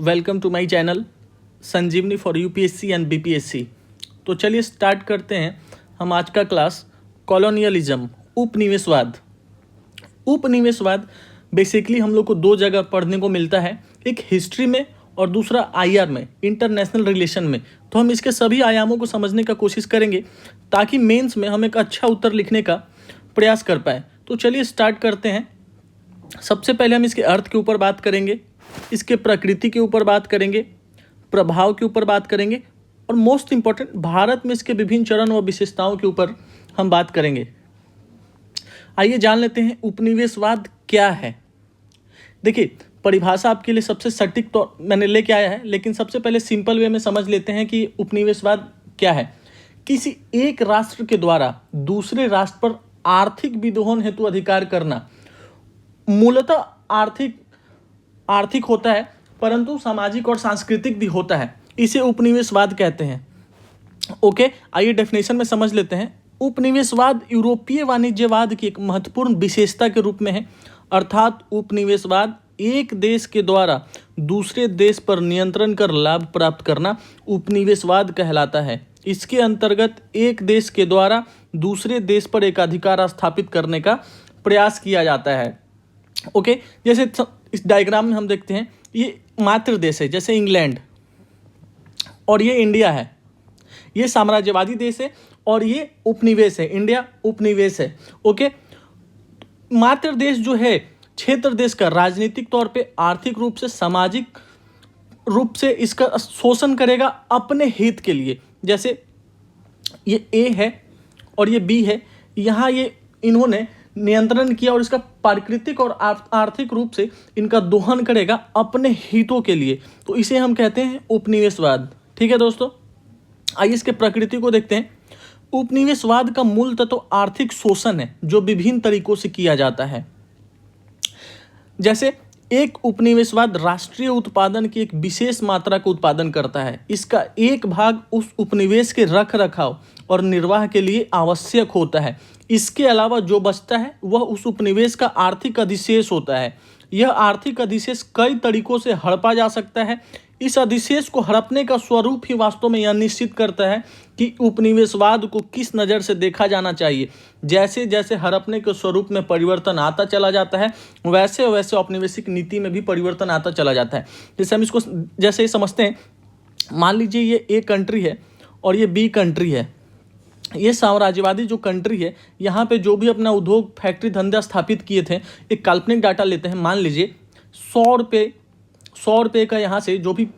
Welcome to my channel Sanjeevani for UPSC and BPSC. तो चलिए start करते हैं हम आज का क्लास। कॉलोनियलिज्म, उपनिवेशवाद। उपनिवेशवाद बेसिकली हम लोग को दो जगह पढ़ने को मिलता है, एक हिस्ट्री में और दूसरा आईआर में, इंटरनेशनल रिलेशन में। तो हम इसके सभी आयामों को समझने का कोशिश करेंगे ताकि मेंस में हम एक अच्छा उत्तर लिखने का प्रयास कर पाए। तो चलिए स्टार्ट करते हैं। सबसे पहले हम इसके अर्थ के ऊपर बात करेंगे, इसके प्रकृति के ऊपर बात करेंगे, प्रभाव के ऊपर बात करेंगे और मोस्ट इंपॉर्टेंट भारत में इसके विभिन्न चरण व विशेषताओं के ऊपर हम बात करेंगे। आइए जान लेते हैं उपनिवेशवाद क्या है। देखिए, परिभाषा आपके लिए सबसे सटीक तो मैंने लेके आया है, लेकिन सबसे पहले सिंपल वे में समझ लेते हैं कि उपनिवेशवाद क्या है। किसी एक राष्ट्र के द्वारा दूसरे राष्ट्र पर आर्थिक विद्रोहन हेतु अधिकार करना, मूलतः आर्थिक होता है परंतु सामाजिक और सांस्कृतिक भी होता है, इसे उपनिवेशवाद कहते हैं। ओके, आइए डेफिनेशन में समझ लेते हैं। उपनिवेशवाद यूरोपीय वाणिज्यवाद की एक महत्वपूर्ण विशेषता के रूप में है, अर्थात उपनिवेशवाद एक देश के द्वारा दूसरे देश पर नियंत्रण कर लाभ प्राप्त करना उपनिवेशवाद कहलाता है। इसके अंतर्गत एक देश के द्वारा दूसरे देश पर एक अधिकार स्थापित करने का प्रयास किया जाता है। ओके, जैसे इस डायग्राम में हम देखते हैं, ये मातृ देश है जैसे इंग्लैंड, और ये इंडिया है, ये साम्राज्यवादी देश है और ये उपनिवेश है, इंडिया उपनिवेश है। ओके, मातृ देश जो है क्षेत्र देश का राजनीतिक तौर पे, आर्थिक रूप से, सामाजिक रूप से इसका शोषण करेगा अपने हित के लिए। जैसे ये ए है और ये बी है, यहाँ ये इन्होंने नियंत्रण किया और इसका प्राकृतिक और आर्थिक रूप से इनका दोहन करेगा अपने हितों के लिए, तो इसे हम कहते हैं उपनिवेशवाद। ठीक है दोस्तों, आइए इसके प्रकृति को देखते हैं। उपनिवेशवाद का मूल तत्व आर्थिक शोषण है जो विभिन्न तरीकों से किया जाता है। जैसे एक उपनिवेशवाद राष्ट्रीय उत्पादन की एक विशेष मात्रा का उत्पादन करता है, इसका एक भाग उस उपनिवेश के रख रखाव और निर्वाह के लिए आवश्यक होता है। इसके अलावा जो बचता है वह उस उपनिवेश का आर्थिक अधिशेष होता है। यह आर्थिक अधिशेष कई तरीकों से हड़पा जा सकता है। इस अधिशेष को हड़पने का स्वरूप ही वास्तव में यह निश्चित करता है कि उपनिवेशवाद को किस नज़र से देखा जाना चाहिए। जैसे जैसे हड़पने के स्वरूप में परिवर्तन आता चला जाता है, वैसे वैसे औपनिवेशिक नीति में भी परिवर्तन आता चला जाता है। जैसे हम इसको जैसे समझते हैं, मान लीजिए ये ए कंट्री है और ये बी कंट्री है। ये साम्राज्यवादी जो कंट्री है, यहाँ पे जो भी अपना उद्योग फैक्ट्री धंधा स्थापित किए थे, एक काल्पनिक डाटा लेते हैं, मान लीजिए 100 रुपये का यहाँ से जो भी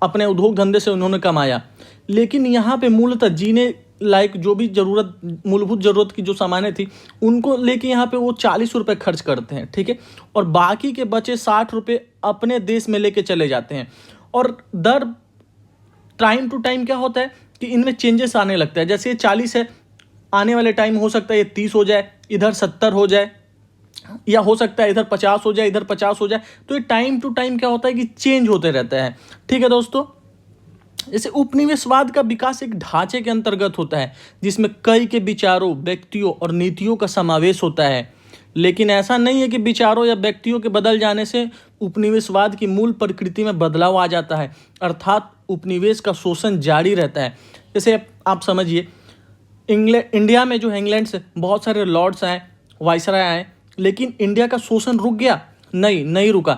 अपने उद्योग धंधे से उन्होंने कमाया, लेकिन यहाँ पे मूलतः जीने लायक जो भी मूलभूत ज़रूरत की जो सामानें थी उनको लेके यहाँ पे वो 40 रुपये खर्च करते हैं। ठीक है, और बाकी के बचे 60 रुपये अपने देश में लेके चले जाते हैं। और दर टाइम टू टाइम क्या होता है कि इनमें चेंजेस आने लगता है। जैसे ये 40 है, आने वाले टाइम हो सकता है ये 30 हो जाए, इधर 70 हो जाए, या हो सकता है इधर 50 हो जाए, इधर 50 हो जाए। तो ये टाइम टू टाइम क्या होता है कि चेंज होते रहता है। ठीक है दोस्तों, जैसे उपनिवेशवाद का विकास एक ढांचे के अंतर्गत होता है जिसमें कई के विचारों, व्यक्तियों और नीतियों का समावेश होता है। लेकिन ऐसा नहीं है कि विचारों या व्यक्तियों के बदल जाने से उपनिवेशवाद की मूल प्रकृति में बदलाव आ जाता है, अर्थात उपनिवेश का शोषण जारी रहता है। जैसे आप समझिए, इंडिया में जो है इंग्लैंड से बहुत सारे लॉर्ड्स आए, वाइसराय आए, लेकिन इंडिया का शोषण रुक गया? नहीं रुका।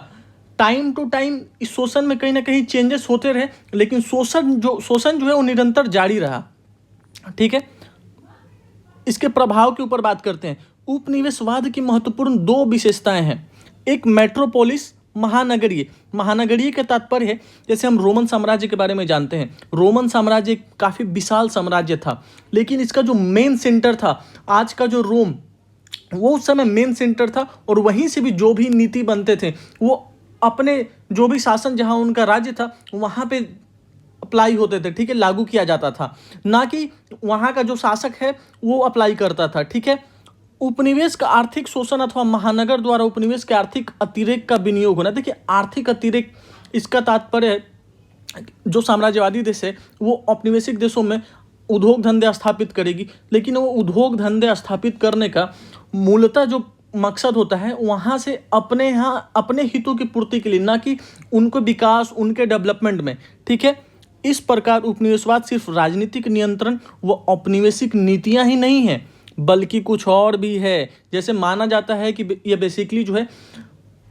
टाइम टू टाइम इस शोषण में कहीं ना कहीं चेंजेस होते रहे, लेकिन शोषण जो है वो निरंतर जारी रहा। ठीक है, इसके प्रभाव के ऊपर बात करते हैं। उपनिवेशवाद की महत्वपूर्ण दो विशेषताएं हैं। एक मेट्रोपोलिस, महानगरीय का तात्पर्य है, जैसे हम रोमन साम्राज्य के बारे में जानते हैं। रोमन साम्राज्य काफ़ी विशाल साम्राज्य था, लेकिन इसका जो मेन सेंटर था, आज का जो रोम, वो उस समय मेन सेंटर था और वहीं से भी जो भी नीति बनते थे वो अपने जो भी शासन जहाँ उनका राज्य था वहाँ पे अप्लाई होते थे। ठीक है, लागू किया जाता था, ना कि वहाँ का जो शासक है वो अप्लाई करता था। ठीक है, उपनिवेश का आर्थिक शोषण अथवा महानगर द्वारा उपनिवेश के आर्थिक अतिरेक का विनियोग होना। देखिए, आर्थिक अतिरेक, इसका तात्पर्य है जो साम्राज्यवादी देश है वो औपनिवेशिक देशों में उद्योग धंधे स्थापित करेगी, लेकिन वो उद्योग धंधे स्थापित करने का मूलतः जो मकसद होता है वहाँ से अपने यहाँ अपने हितों की पूर्ति के लिए, ना कि उनको विकास, उनके डेवलपमेंट में। ठीक है, इस प्रकार उपनिवेशवाद सिर्फ राजनीतिक नियंत्रण व औपनिवेशिक नीतियाँ ही नहीं है, बल्कि कुछ और भी है। जैसे माना जाता है कि ये बेसिकली जो है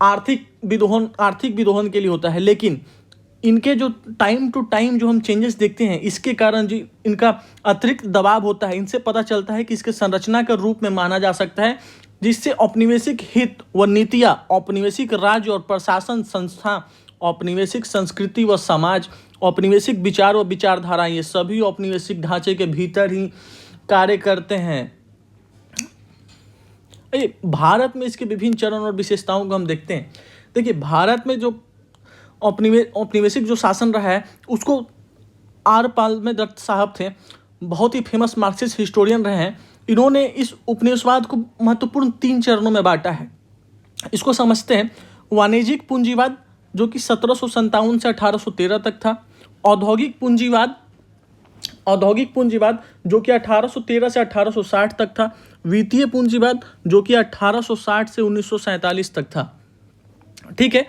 आर्थिक विद्रोहन के लिए होता है, लेकिन इनके जो टाइम टू टाइम जो हम चेंजेस देखते हैं, इसके कारण जी इनका अतिरिक्त दबाव होता है। इनसे पता चलता है कि इसके संरचना के रूप में माना जा सकता है, जिससे औपनिवेशिक हित व नीतियाँ, औपनिवेशिक राज्य और प्रशासन संस्था, औपनिवेशिक संस्कृति व समाज, औपनिवेशिक विचार व विचारधारा, ये सभी औपनिवेशिक ढांचे के भीतर ही कार्य करते हैं। भारत में इसके विभिन्न चरण और विशेषताओं को हम देखते हैं। देखिए, भारत में जो औपनिवेशिक जो शासन रहा है, उसको आर पालमे दत्त साहब थे, बहुत ही फेमस मार्क्सिस्ट हिस्टोरियन रहे हैं। इन्होंने इस उपनिवेशवाद को महत्वपूर्ण 3 चरणों में बांटा है। इसको समझते हैं वाणिज्यिक पूंजीवाद, जो कि 1757 से 1813 तक था। औद्योगिक पूंजीवाद जो कि 1813 से 1860 तक था। वित्तीय पूंजीवाद जो कि 1860 से 1947 तक था। ठीक है,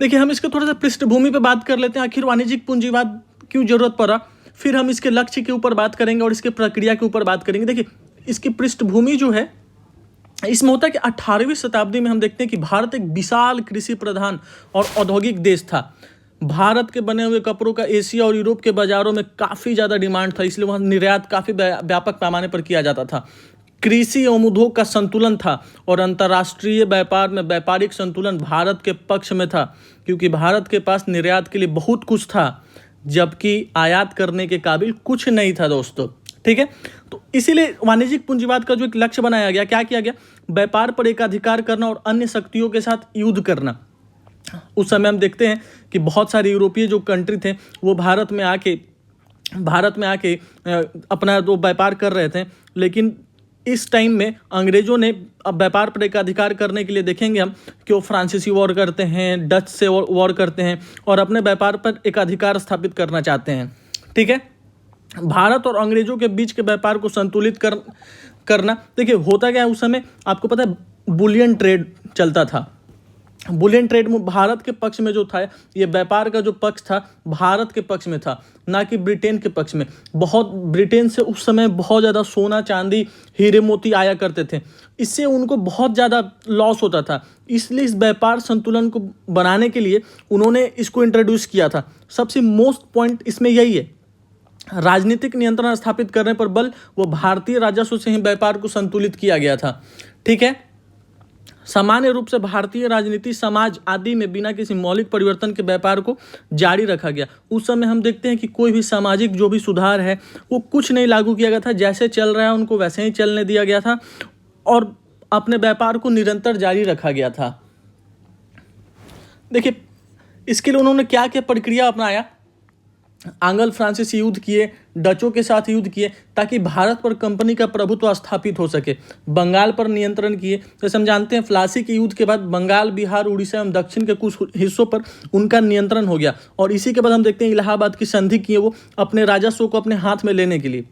देखिए हम इसके थोड़ा सा पृष्ठभूमि पे बात कर लेते हैं, आखिर वाणिज्यिक पूंजीवाद क्यों जरूरत पड़ा, फिर हम इसके लक्ष्य के ऊपर बात करेंगे और इसके प्रक्रिया के ऊपर बात करेंगे। देखिए, इसकी पृष्ठभूमि जो है, इसमें होता है कि 18वीं शताब्दी में हम देखते हैं कि भारत एक विशाल कृषि प्रधान और औद्योगिक देश था। भारत के बने हुए कपड़ों का एशिया और यूरोप के बाजारों में काफ़ी ज़्यादा डिमांड था, इसलिए वहाँ निर्यात काफ़ी व्यापक पैमाने पर किया जाता था। कृषि एवं उद्योग का संतुलन था और अंतर्राष्ट्रीय व्यापार में व्यापारिक संतुलन भारत के पक्ष में था, क्योंकि भारत के पास निर्यात के लिए बहुत कुछ था, जबकि आयात करने के काबिल कुछ नहीं था दोस्तों। ठीक है, तो इसीलिए वाणिज्यिक पूंजीवाद का जो एक लक्ष्य बनाया गया, क्या किया गया, व्यापार पर एकाधिकार करना और अन्य शक्तियों के साथ युद्ध करना। उस समय हम देखते हैं कि बहुत सारे यूरोपीय जो कंट्री थे वो भारत में आके अपना जो व्यापार कर रहे थे, लेकिन इस टाइम में अंग्रेजों ने अब व्यापार पर एकाधिकार करने के लिए देखेंगे हम कि वो फ्रांसीसी वॉर करते हैं, डच से वॉर करते हैं और अपने व्यापार पर एकाधिकार स्थापित करना चाहते हैं। ठीक है, भारत और अंग्रेजों के बीच के व्यापार को संतुलित करना। देखिए होता क्या है, उस समय आपको पता है बुलियन ट्रेड चलता था। बुलियन ट्रेड में भारत के पक्ष में जो था, ये व्यापार का जो पक्ष था भारत के पक्ष में था, ना कि ब्रिटेन के पक्ष में। ब्रिटेन से उस समय बहुत ज़्यादा सोना चांदी हीरे मोती आया करते थे, इससे उनको बहुत ज़्यादा लॉस होता था। इसलिए इस व्यापार संतुलन को बनाने के लिए उन्होंने इसको इंट्रोड्यूस किया था। सबसे मोस्ट पॉइंट इसमें यही है, राजनीतिक नियंत्रण स्थापित करने पर बल वो भारतीय राजस्व से ही व्यापार को संतुलित किया गया था। ठीक है, सामान्य रूप से भारतीय राजनीति, समाज आदि में बिना किसी मौलिक परिवर्तन के व्यापार को जारी रखा गया। उस समय हम देखते हैं कि कोई भी सामाजिक जो भी सुधार है वो कुछ नहीं लागू किया गया था, जैसे चल रहा है उनको वैसे ही चलने दिया गया था और अपने व्यापार को निरंतर जारी रखा गया था। देखिए, इसके लिए उन्होंने क्या क्या प्रक्रिया अपनाया। आंग्ल फ्रांसीसी युद्ध किए, डचों के साथ युद्ध किए ताकि भारत पर कंपनी का प्रभुत्व स्थापित हो सके। बंगाल पर नियंत्रण किए, जैसे हम जानते हैं प्लासी के युद्ध के बाद बंगाल, बिहार, उड़ीसा एवं दक्षिण के कुछ हिस्सों पर उनका नियंत्रण हो गया। और इसी के बाद हम देखते हैं इलाहाबाद की संधि किए वो अपने राजस्व को अपने हाथ में लेने के लिए।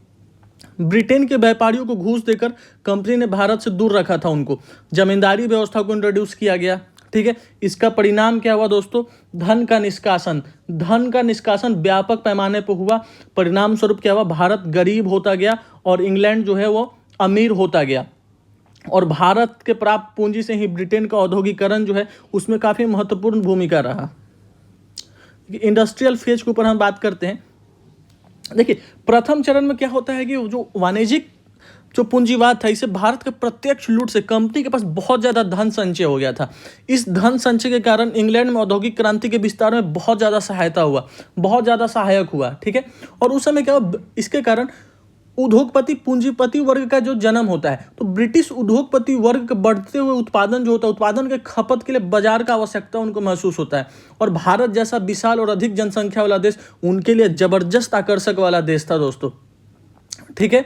ब्रिटेन के व्यापारियों को घूस देकर कंपनी ने भारत से दूर रखा था उनको। जमींदारी व्यवस्था को इंट्रोड्यूस किया गया। ठीक है, इसका परिणाम क्या हुआ दोस्तों, धन का निष्कासन व्यापक पैमाने पर हुआ। परिणाम स्वरूप क्या हुआ, भारत गरीब होता गया और इंग्लैंड जो है वो अमीर होता गया। और भारत के प्राप्त पूंजी से ही ब्रिटेन का औद्योगिकरण जो है उसमें काफ़ी महत्वपूर्ण भूमिका रहा। इंडस्ट्रियल फेज के ऊपर हम बात करते हैं। देखिए, प्रथम चरण में क्या होता है कि जो वाणिज्यिक जो पूंजीवाद था, इसे भारत के प्रत्यक्ष लूट से कंपनी के पास बहुत ज़्यादा धन संचय हो गया था। इस धन संचय के कारण इंग्लैंड में औद्योगिक क्रांति के विस्तार में बहुत ज़्यादा सहायता हुआ, बहुत ज़्यादा सहायक हुआ। ठीक है, और उस समय क्या हुआ, इसके कारण उद्योगपति पूंजीपति वर्ग का जो जन्म होता है, तो ब्रिटिश उद्योगपति वर्ग के बढ़ते हुए उत्पादन जो होता है, उत्पादन के खपत के लिए बाजार का आवश्यकता उनको महसूस होता है। और भारत जैसा विशाल और अधिक जनसंख्या वाला देश उनके लिए जबरदस्त आकर्षक वाला देश था दोस्तों। ठीक है,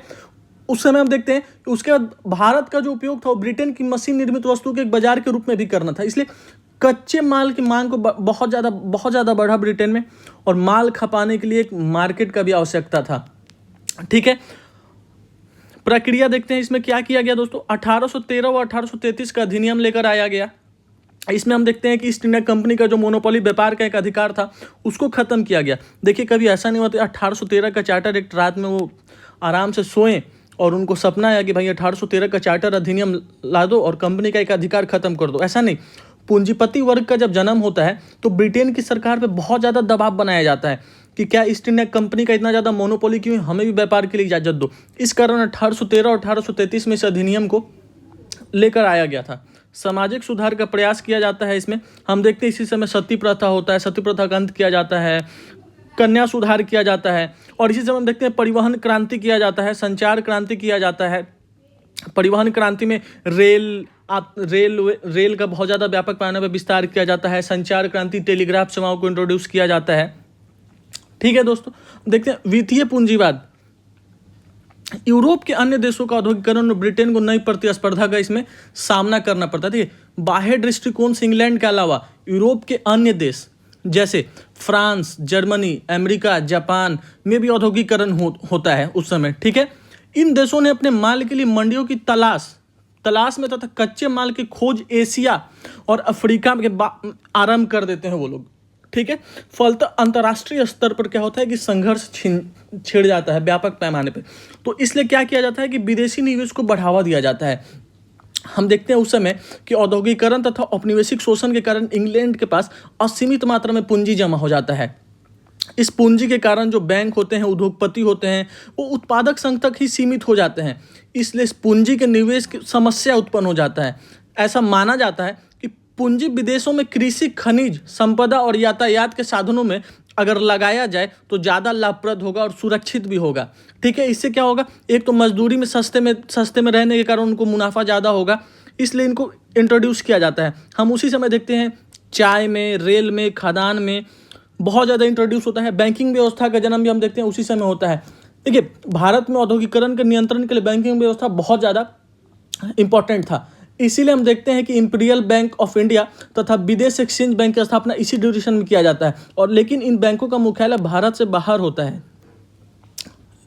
उस समय हम देखते हैं कि उसके बाद भारत का जो उपयोग था वो ब्रिटेन की मशीन निर्मित वस्तु के एक बाजार के रूप में भी करना था। इसलिए कच्चे माल की मांग को बहुत ज़्यादा बढ़ा ब्रिटेन में, और माल खपाने के लिए एक मार्केट का भी आवश्यकता था। ठीक है, प्रक्रिया देखते हैं इसमें क्या किया गया दोस्तों। 1813 व 1833 का अधिनियम लेकर आया गया। इसमें हम देखते हैं कि ईस्ट इंडिया कंपनी का जो मोनोपोली व्यापार का एक अधिकार था उसको खत्म किया गया। देखिए कभी ऐसा नहीं होता 1813 का चार्टर एक्ट रात में वो आराम से सोएं और उनको सपना आया कि भाई 1813 का चार्टर अधिनियम ला दो और कंपनी का एक अधिकार खत्म कर दो, ऐसा नहीं। पूंजीपति वर्ग का जब जन्म होता है तो ब्रिटेन की सरकार पे बहुत ज़्यादा दबाव बनाया जाता है कि क्या ईस्ट इंडिया कंपनी का इतना ज़्यादा मोनोपोली क्यों, हमें भी व्यापार के लिए इजाज़त दो। इस कारण 1813 और 1833 में इस अधिनियम को लेकर आया गया था। सामाजिक सुधार का प्रयास किया जाता है। इसमें हम देखते हैं इसी समय सती प्रथा होता है, सती प्रथा का अंत किया जाता है, कन्या सुधार किया जाता है, और इसी समय हम देखते हैं परिवहन क्रांति किया जाता है, संचार क्रांति किया जाता है। परिवहन क्रांति में रेल का बहुत ज़्यादा व्यापक पैमाने पर विस्तार किया जाता है। संचार क्रांति टेलीग्राफ सेवाओं को इंट्रोड्यूस किया जाता है। ठीक है दोस्तों, देखते हैं वित्तीय पूंजीवाद। यूरोप के अन्य देशों का औद्योगिकरण में ब्रिटेन को नई प्रतिस्पर्धा का इसमें सामना करना पड़ता है। बाह्य दृष्टिकोण से इंग्लैंड के अलावा यूरोप के अन्य देश जैसे फ्रांस, जर्मनी, अमेरिका, जापान में भी औद्योगिकरण होता है उस समय। ठीक है, इन देशों ने अपने माल के लिए मंडियों की तलाश में तथा कच्चे माल की खोज एशिया और अफ्रीका के आरंभ कर देते हैं वो लोग। ठीक है, फलतः अंतर्राष्ट्रीय स्तर पर क्या होता है कि संघर्ष छिड़ जाता है व्यापक पैमाने पे। तो इसलिए क्या किया जाता है कि विदेशी निवेश को बढ़ावा दिया जाता है। हम देखते हैं उस समय कि औद्योगिकरण तथा औपनिवेशिक शोषण के कारण इंग्लैंड के पास असीमित मात्रा में पूंजी जमा हो जाता है। इस पूंजी के कारण जो बैंक होते हैं, उद्योगपति होते हैं, वो उत्पादक संघ तक ही सीमित हो जाते हैं। इसलिए इस पूंजी के निवेश की समस्या उत्पन्न हो जाता है। ऐसा माना जाता है कि पूंजी विदेशों में कृषि, खनिज संपदा और यातायात के साधनों में अगर लगाया जाए तो ज़्यादा लाभप्रद होगा और सुरक्षित भी होगा। ठीक है, इससे क्या होगा, एक तो मजदूरी में सस्ते में रहने के कारण उनको मुनाफा ज़्यादा होगा, इसलिए इनको इंट्रोड्यूस किया जाता है। हम उसी समय देखते हैं चाय में, रेल में, खादान में बहुत ज़्यादा इंट्रोड्यूस होता है। बैंकिंग व्यवस्था का जन्म भी हम देखते हैं उसी समय होता है। देखिए, भारत में औद्योगिकरण के नियंत्रण के लिए बैंकिंग व्यवस्था बहुत ज़्यादा इंपॉर्टेंट था। इसीलिए हम देखते हैं कि इंपीरियल बैंक ऑफ इंडिया तथा विदेश एक्सचेंज बैंक की स्थापना इसी ड्यूरेशन में किया जाता है, और लेकिन इन बैंकों का मुख्यालय भारत से बाहर होता है।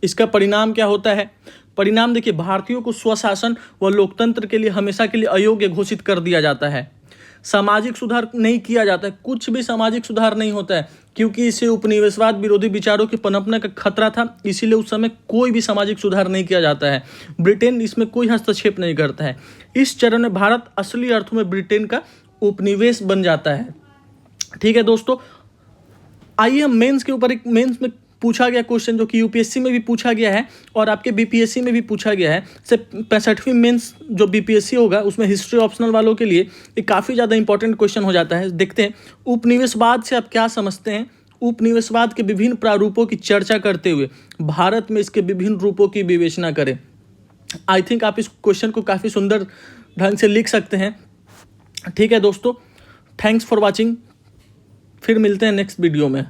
इसका परिणाम क्या होता है? परिणाम देखिए, भारतीयों को स्वशासन व लोकतंत्र के लिए हमेशा के लिए अयोग्य घोषित कर दिया जाता है। सामाजिक सुधार नहीं किया जाता है, कुछ भी सामाजिक सुधार नहीं होता है, क्योंकि इससे उपनिवेशवाद विरोधी विचारों के पनपने का खतरा था। इसीलिए उस समय कोई भी सामाजिक सुधार नहीं किया जाता है। ब्रिटेन इसमें कोई हस्तक्षेप नहीं करता है। इस चरण में भारत असली अर्थों में ब्रिटेन का उपनिवेश बन जाता है। ठीक है दोस्तों, आइए हम मेंस के ऊपर एक मेंस में पूछा गया क्वेश्चन जो कि यूपीएससी में भी पूछा गया है और आपके बीपीएससी में भी पूछा गया है। से 65वीं मेंस जो बीपीएससी होगा उसमें हिस्ट्री ऑप्शनल वालों के लिए ये काफ़ी ज़्यादा इंपॉर्टेंट क्वेश्चन हो जाता है। देखते हैं, उपनिवेशवाद से आप क्या समझते हैं। उपनिवेशवाद के विभिन्न प्रारूपों की चर्चा करते हुए भारत में इसके विभिन्न रूपों की विवेचना करें। आई थिंक आप इस क्वेश्चन को काफ़ी सुंदर ढंग से लिख सकते हैं। ठीक है दोस्तों, थैंक्स फॉर वॉचिंग। फिर मिलते हैं नेक्स्ट वीडियो में।